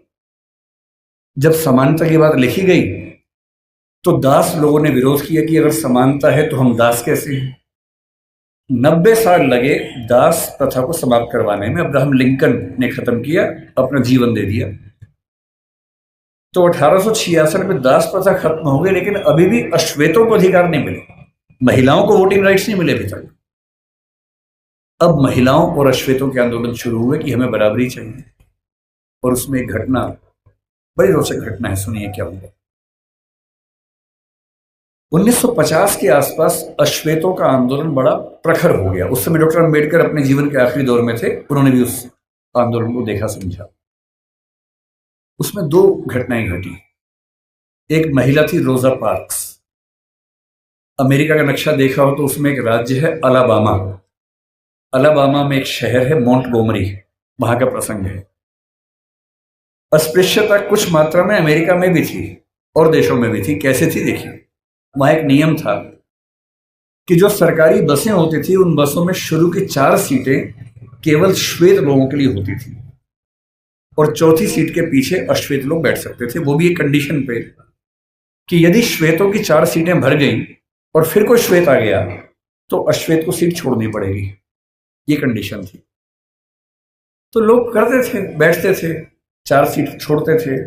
जब समानता की बात लिखी गई तो दास लोगों ने विरोध किया कि अगर समानता है तो हम दास कैसे हैं। 90 साल लगे दास प्रथा को समाप्त करवाने में। अब्राहम लिंकन ने खत्म किया, अपना जीवन दे दिया। तो 1866 में दास प्रथा खत्म हो गई, लेकिन अभी भी अश्वेतों को अधिकार नहीं मिले। महिलाओं को वोटिंग राइट्स नहीं मिले अभी तक। अब महिलाओं और अश्वेतों के आंदोलन शुरू हुए कि हमें बराबरी चाहिए। और उसमें एक घटना, बड़ी रोचक घटना है, सुनिए क्या हुआ। 1950 के आसपास अश्वेतों का आंदोलन बड़ा प्रखर हो गया। उस समय डॉक्टर अंबेडकर अपने जीवन के आखिरी दौर में थे, उन्होंने भी उस आंदोलन को देखा समझा। उसमें दो घटनाएं घटी। एक महिला थी रोजा पार्क्स। अमेरिका का नक्शा देखा हो तो उसमें एक राज्य है अलाबामा। अलाबामा में एक शहर है मोंटगोमरी, वहां का प्रसंग है। अस्पृश्यता कुछ मात्रा में अमेरिका में भी थी और देशों में भी थी। कैसे थी देखिए, वहां एक नियम था कि जो सरकारी बसें होती थी उन बसों में शुरू की 4 सीटें केवल श्वेत लोगों के लिए होती थी और चौथी सीट के पीछे अश्वेत लोग बैठ सकते थे। वो भी एक कंडीशन पे कि यदि श्वेतों की 4 सीटें भर गई और फिर कोई श्वेत आ गया तो अश्वेत को सीट छोड़नी पड़ेगी। ये कंडीशन थी। तो लोग करते थे, बैठते थे, 4 सीट छोड़ते थे।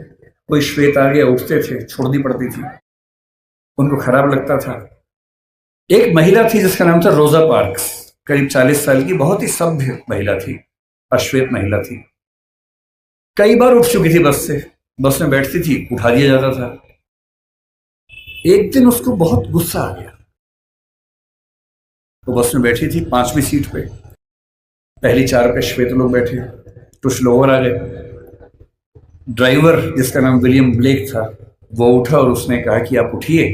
कोई श्वेत आ गया, उठते थे, छोड़नी पड़ती थी। उनको खराब लगता था। एक महिला थी जिसका नाम था रोजा पार्क्स, करीब 40 साल की, बहुत ही सभ्य महिला थी, अश्वेत महिला थी। कई बार उठ चुकी थी बस से, बस में बैठती थी, उठा दिया जाता था। एक दिन उसको बहुत गुस्सा आ गया। वो बस में बैठी थी 5वीं सीट पे, पहली 4 पे श्वेत लोग बैठे, कुछ लोग और आ गए। ड्राइवर जिसका नाम विलियम ब्लेक था वो उठा और उसने कहा कि आप उठिए।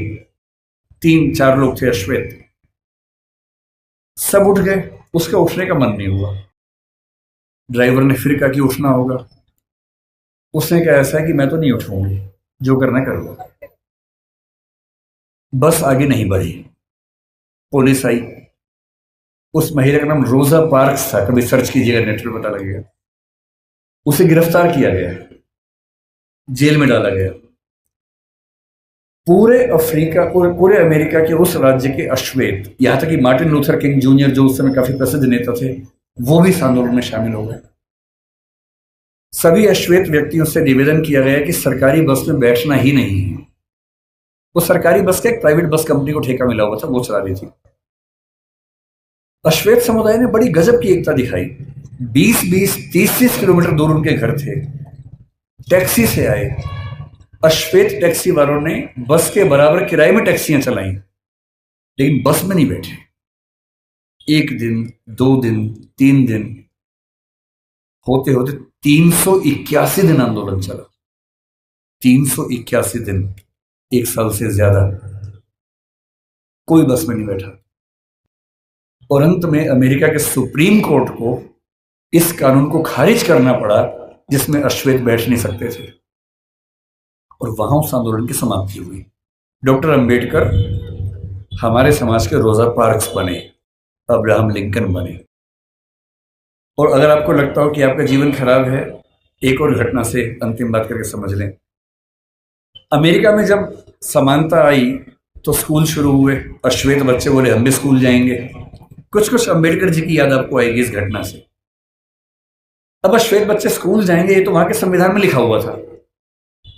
3-4 लोग थे अश्वेत, सब उठ गए। उसका उठने का मन नहीं हुआ। ड्राइवर ने फिर कहा कि उठना होगा। उसने कहा ऐसा है कि मैं तो नहीं उठूंगी, जो करना कर लो। बस आगे नहीं बढ़ी। पुलिस आई। उस महिला का नाम रोजा पार्क्स था, कभी सर्च कीजिएगा नेट पे पता लगेगा। उसे गिरफ्तार किया गया, जेल में डाला गया। पूरे अफ्रीका, पूरे अमेरिका के उस राज्य के अश्वेत, यहां तक कि मार्टिन लूथर किंग जूनियर जो उस समय काफी प्रसिद्ध नेता थे, वो भी इस आंदोलन में शामिल हो गए। सभी अश्वेत व्यक्तियों से निवेदन किया गया कि सरकारी बस में बैठना ही नहीं है। वो सरकारी बस का एक प्राइवेट बस कंपनी को ठेका मिला हुआ था, वो चला रही थी। अश्वेत समुदाय ने बड़ी गजब की एकता दिखाई। 20-20, 30-30 किलोमीटर दूर उनके घर थे, टैक्सी से आए। अश्वेत टैक्सी वालों ने बस के बराबर किराए में टैक्सियां चलाई, लेकिन बस में नहीं बैठे। 1 दिन, 2 दिन, 3 दिन, होते होते 381 दिन आंदोलन चला। 381 दिन, 1 साल से ज्यादा कोई बस में नहीं बैठा। और अंत में अमेरिका के सुप्रीम कोर्ट को इस कानून को खारिज करना पड़ा जिसमें अश्वेत बैठ नहीं सकते थे। और वहां उस आंदोलन की समाप्ति हुई। डॉक्टर अंबेडकर हमारे समाज के रोजा पार्क्स बने, अब्राहम लिंकन बने। और अगर आपको लगता हो कि आपका जीवन खराब है, एक और घटना से अंतिम बात करके समझ लें। अमेरिका में जब समानता आई तो स्कूल शुरू हुए। अश्वेत बच्चे बोले हम भी स्कूल जाएंगे। कुछ कुछ अंबेडकर जी की याद आपको आएगी इस घटना से। अब अश्वेत बच्चे स्कूल जाएंगे, ये तो वहां के संविधान में लिखा हुआ था।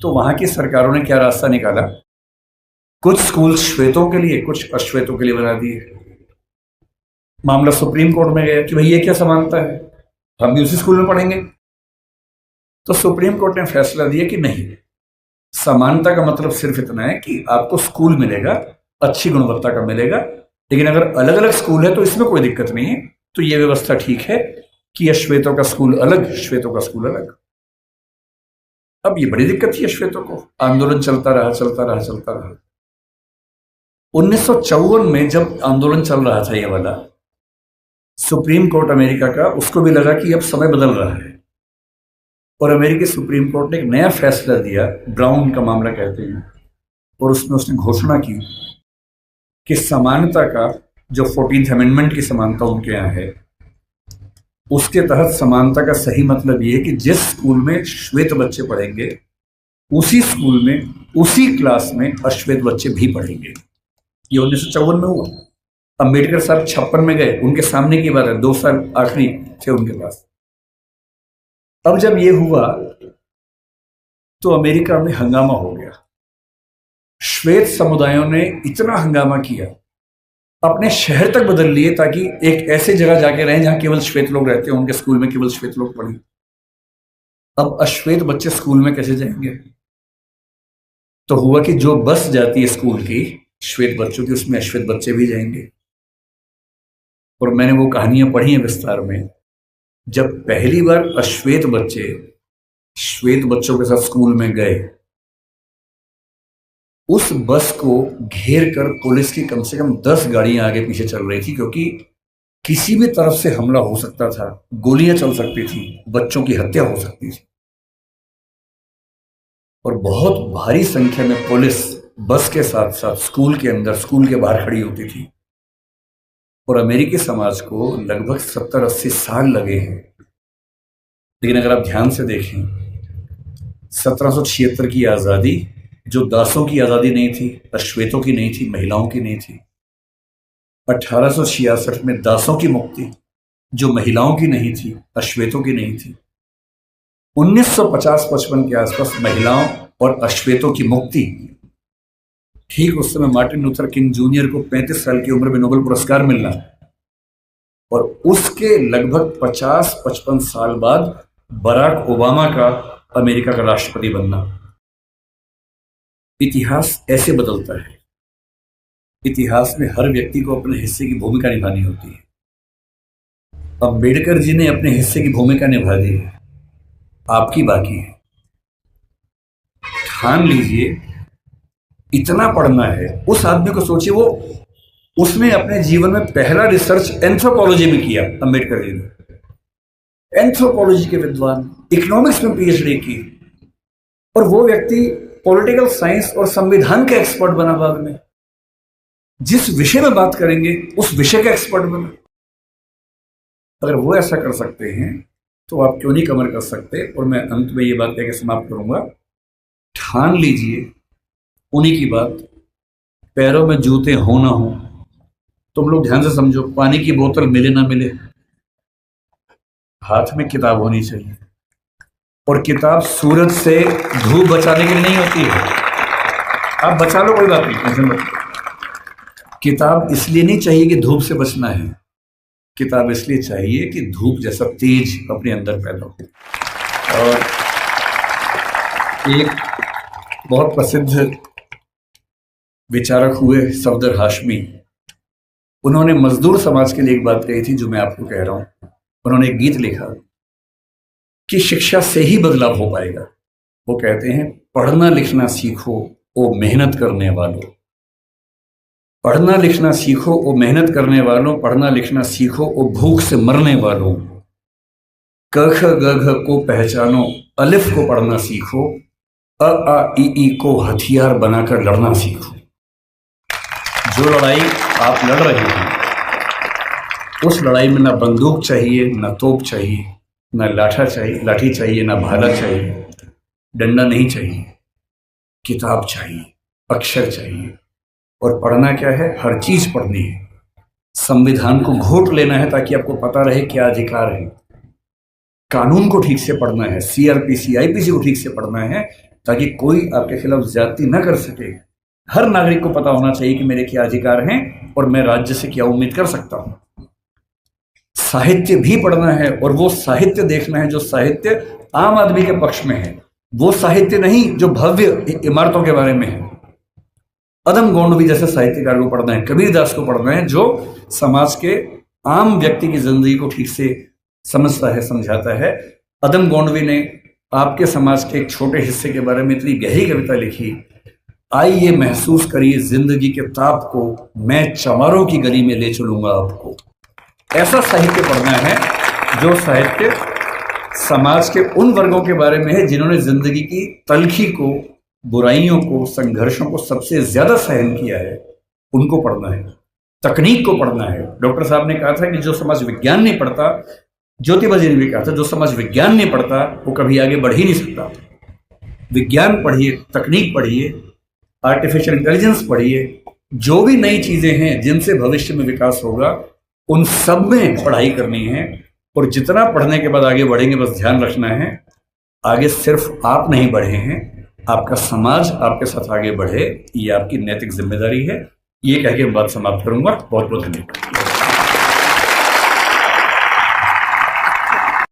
तो वहां की सरकारों ने क्या रास्ता निकाला, कुछ स्कूल श्वेतों के लिए कुछ अश्वेतों के लिए बना दिए। मामला सुप्रीम कोर्ट में गया कि भाई ये क्या समानता है, हम भी उसी स्कूल में पढ़ेंगे। तो सुप्रीम कोर्ट ने फैसला दिया कि नहीं, समानता का मतलब सिर्फ इतना है कि आपको स्कूल मिलेगा, अच्छी गुणवत्ता का मिलेगा, लेकिन अगर अलग अलग स्कूल है तो इसमें कोई दिक्कत नहीं है। तो ये व्यवस्था ठीक है कि अश्वेतों का स्कूल अलग, श्वेतों का स्कूल अलग। अब ये बड़ी दिक्कत थी अश्वेतों को, आंदोलन चलता रहा चलता रहा चलता रहा। 1954 में जब आंदोलन चल रहा था ये वाला, सुप्रीम कोर्ट अमेरिका का, उसको भी लगा कि अब समय बदल रहा है, और अमेरिकी सुप्रीम कोर्ट ने एक नया फैसला दिया, ब्राउन का मामला कहते हैं, और उसमें उसने घोषणा की कि समानता का जो 14th अमेंडमेंट की समानता उनके यहाँ है, उसके तहत समानता का सही मतलब ये है कि जिस स्कूल में श्वेत बच्चे पढ़ेंगे उसी स्कूल में उसी क्लास में अश्वेत बच्चे भी पढ़ेंगे। ये 1954 में हुआ। अंबेडकर साहब 56 में गए, उनके सामने की बात है, 2 साल आखिरी थे उनके पास। अब जब ये हुआ तो अमेरिका में हंगामा हो गया। श्वेत समुदायों ने इतना हंगामा किया, अपने शहर तक बदल लिए ताकि एक ऐसे जगह जाके रहें जहां केवल श्वेत लोग रहते हैं, उनके स्कूल में केवल श्वेत लोग पढ़ें। अब अश्वेत बच्चे स्कूल में कैसे जाएंगे? तो हुआ कि जो बस जाती है स्कूल की श्वेत बच्चों की, उसमें अश्वेत बच्चे भी जाएंगे। और मैंने वो कहानियां पढ़ी हैं विस्तार में, जब पहली बार अश्वेत बच्चे श्वेत बच्चों के साथ स्कूल में गए, उस बस को घेर कर पुलिस की कम से कम 10 गाड़ियां आगे पीछे चल रही थी, क्योंकि किसी भी तरफ से हमला हो सकता था, गोलियां चल सकती थी, बच्चों की हत्या हो सकती थी। और बहुत भारी संख्या में पुलिस बस के साथ साथ स्कूल के अंदर, स्कूल के बाहर खड़ी होती थी। और अमेरिकी समाज को लगभग 70-80 साल लगे हैं। लेकिन अगर आप ध्यान से देखें, 1776 की आज़ादी जो दासों की आज़ादी नहीं थी, अश्वेतों की नहीं थी, महिलाओं की नहीं थी। 1866 में दासों की मुक्ति जो महिलाओं की नहीं थी, अश्वेतों की नहीं थी। 1950-55 के आसपास महिलाओं और अश्वेतों की मुक्ति। ठीक उस समय मार्टिन लूथर किंग जूनियर को 35 साल की उम्र में नोबेल पुरस्कार मिलना, और उसके लगभग 50-55 साल बाद बराक ओबामा का अमेरिका का राष्ट्रपति बनना। इतिहास ऐसे बदलता है। इतिहास में हर व्यक्ति को अपने हिस्से की भूमिका निभानी होती है। अंबेडकर जी ने अपने हिस्से की भूमिका निभा दी है, आपकी बाकी है। ठान लीजिए, इतना पढ़ना है। उस आदमी को सोचिए, वो उसने अपने जीवन में पहला रिसर्च एंथ्रोपोलॉजी में किया। अंबेडकर जी ने एंथ्रोपोलॉजी के विद्वान, इकोनॉमिक्स में पीएचडी की, और वो व्यक्ति पॉलिटिकल साइंस और संविधान का एक्सपर्ट बना बाद में। जिस विषय में बात करेंगे उस विषय का एक्सपर्ट बना। अगर वो ऐसा कर सकते हैं तो आप क्यों नहीं कमर कर सकते? और मैं अंत में ये बात कहकर समाप्त करूंगा, ठान लीजिए उन्हीं की बात, पैरों में जूते हो ना हो। तुम लोग ध्यान से समझो, पानी की बोतल मिले ना मिले, हाथ में किताब होनी चाहिए। और किताब सूरज से, धूप बचाने के लिए नहीं होती है। आप बचा लो, कोई बात नहीं। किताब इसलिए नहीं चाहिए कि धूप से बचना है, किताब इसलिए चाहिए कि धूप जैसा तेज अपने अंदर पैदा हो। और एक बहुत प्रसिद्ध विचारक हुए सफदर हाशमी, उन्होंने मजदूर समाज के लिए एक बात कही थी जो मैं आपको कह रहा हूं। उन्होंने एक गीत लिखा कि शिक्षा से ही बदलाव हो पाएगा। वो कहते हैं, पढ़ना लिखना सीखो ओ मेहनत करने वालों, पढ़ना लिखना सीखो ओ मेहनत करने वालों, पढ़ना लिखना सीखो ओ भूख से मरने वालों, क ख ग घ को पहचानो, अलिफ को पढ़ना सीखो, अ आ इ ई को हथियार बनाकर लड़ना सीखो। जो लड़ाई आप लड़ रहे हैं, उस लड़ाई में ना बंदूक चाहिए, ना तोप चाहिए, ना लाठी चाहिए, ना भाला चाहिए, डंडा नहीं चाहिए, किताब चाहिए, अक्षर चाहिए। और पढ़ना क्या है? हर चीज पढ़नी है। संविधान को घोट लेना है ताकि आपको पता रहे क्या अधिकार है। कानून को ठीक से पढ़ना है, सीआरपीसी, आईपीसी को ठीक से पढ़ना है, ताकि कोई आपके खिलाफ ज्यादती न कर सके। हर नागरिक को पता होना चाहिए कि मेरे क्या अधिकार हैं और मैं राज्य से क्या उम्मीद कर सकता हूं। साहित्य भी पढ़ना है और वो साहित्य देखना है जो साहित्य आम आदमी के पक्ष में है, वो साहित्य नहीं जो भव्य इमारतों के बारे में है। अदम गोंडवी जैसे साहित्यकार को पढ़ना है, कबीरदास को पढ़ना है जो समाज के आम व्यक्ति की जिंदगी को ठीक से समझता है, समझाता है। अदम गोंडवी ने आपके समाज के एक छोटे हिस्से के बारे में इतनी गहरी कविता लिखी, आइए महसूस करिए जिंदगी के ताप को, मैं चमारों की गली में ले चलूंगा आपको। ऐसा साहित्य पढ़ना है जो साहित्य समाज के उन वर्गों के बारे में है जिन्होंने जिंदगी की तलखी को, बुराइयों को, संघर्षों को सबसे ज्यादा सहन किया है, उनको पढ़ना है। तकनीक को पढ़ना है। डॉक्टर साहब ने कहा था कि जो समाज विज्ञान नहीं पढ़ता, ज्योतिबा जी ने भी कहा था, जो समाज विज्ञान नहीं पढ़ता वो कभी आगे बढ़ ही नहीं सकता। विज्ञान पढ़िए, तकनीक पढ़िए, आर्टिफिशियल इंटेलिजेंस पढ़िए, जो भी नई चीजें हैं जिनसे भविष्य में विकास होगा उन सब में पढ़ाई करनी है। और जितना पढ़ने के बाद आगे बढ़ेंगे, बस ध्यान रखना है आगे सिर्फ आप नहीं बढ़े हैं, आपका समाज आपके साथ आगे बढ़े, ये आपकी नैतिक जिम्मेदारी है। ये कह के बात समाप्त करूंगा। बहुत बहुत धन्यवाद।